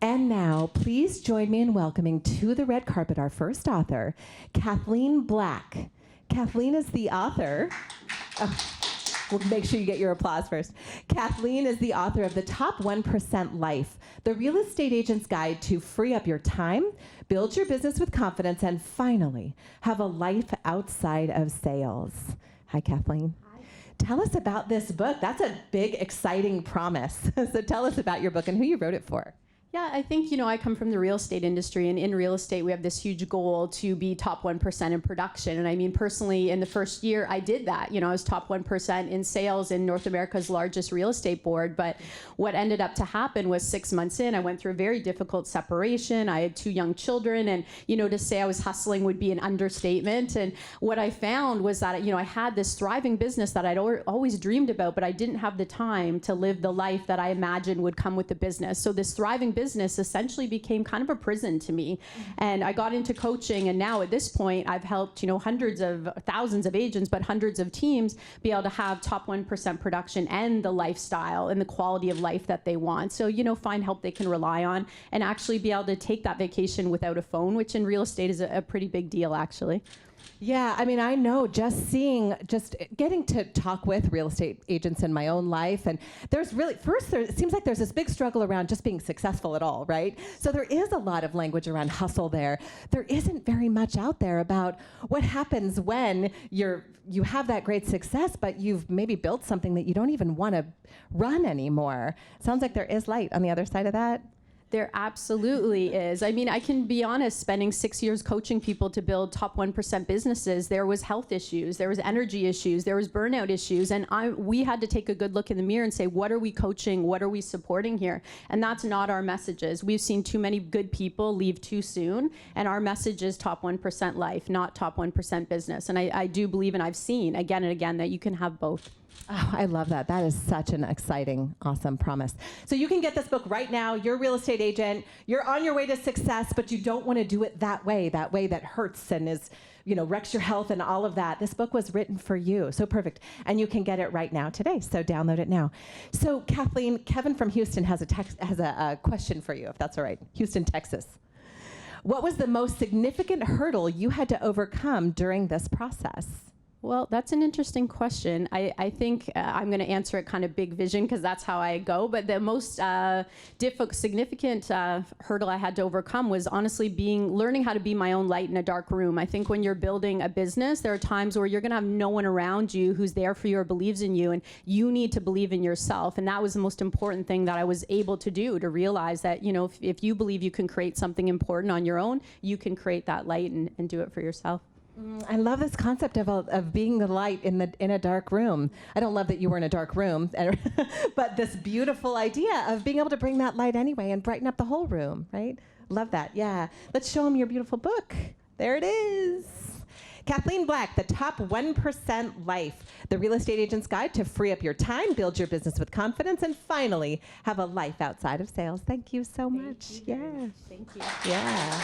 And now, please join me in welcoming to the red carpet our first author, Kathleen Black. Kathleen is the author. We'll make sure you get your applause first. Kathleen is the author of The Top 1% Life, the real estate agent's guide to free up your time, build your business with confidence, and finally, have a life outside of sales. Hi, Kathleen. Hi. Tell us about this book. That's a big, exciting promise. So tell us about your book and who you wrote it for. Yeah, I think, I come from the real estate industry, and in real estate, we have this huge goal to be top 1% in production. And I mean, personally, in the first year, I did that. I was top 1% in sales in North America's largest real estate board. But what ended up to happen was 6 months in, I went through a very difficult separation. I had 2 young children, and, to say I was hustling would be an understatement. And what I found was that, I had this thriving business that I'd always dreamed about, but I didn't have the time to live the life that I imagined would come with the business. So this thriving business essentially became kind of a prison to me. And I got into coaching, and now at this point I've helped hundreds of thousands of agents, but hundreds of teams be able to have top 1% production and the lifestyle and the quality of life that they want. So find help they can rely on and actually be able to take that vacation without a phone, which in real estate is a pretty big deal, actually. Yeah, I mean, I know just getting to talk with real estate agents in my own life, and there's really, it seems like there's this big struggle around just being successful at all, right? So there is a lot of language around hustle there. There isn't very much out there about what happens when you have that great success, but you've maybe built something that you don't even want to run anymore. Sounds like there is light on the other side of that. There absolutely is. I mean, I can be honest, spending 6 years coaching people to build top 1% businesses, there was health issues, there was energy issues, there was burnout issues, and we had to take a good look in the mirror and say, what are we coaching, what are we supporting here? And that's not our messages. We've seen too many good people leave too soon, and our message is top 1% life, not top 1% business. And I do believe, and I've seen again and again, that you can have both. Oh, I love that. That is such an exciting, awesome promise. So you can get this book right now. You're a real estate agent. You're on your way to success, but you don't want to do it that way that hurts and is, wrecks your health and all of that. This book was written for you. So perfect. And you can get it right now today. So download it now. So Kathleen, Kevin from Houston has a question for you, if that's all right. Houston, Texas. What was the most significant hurdle you had to overcome during this process? Well, that's an interesting question. I think I'm going to answer it kind of big vision because that's how I go. But the most significant hurdle I had to overcome was honestly learning how to be my own light in a dark room. I think when you're building a business, there are times where you're going to have no one around you who's there for you or believes in you, and you need to believe in yourself. And that was the most important thing that I was able to do, to realize that if you believe you can create something important on your own, you can create that light and do it for yourself. I love this concept of being the light in a dark room. I don't love that you were in a dark room, but this beautiful idea of being able to bring that light anyway and brighten up the whole room, right? Love that, yeah. Let's show them your beautiful book. There it is. Kathleen Black, The Top 1% Life, the real estate agent's guide to free up your time, build your business with confidence, and finally have a life outside of sales. Thank you so much. Thank you. Yeah. Thank you. Yeah.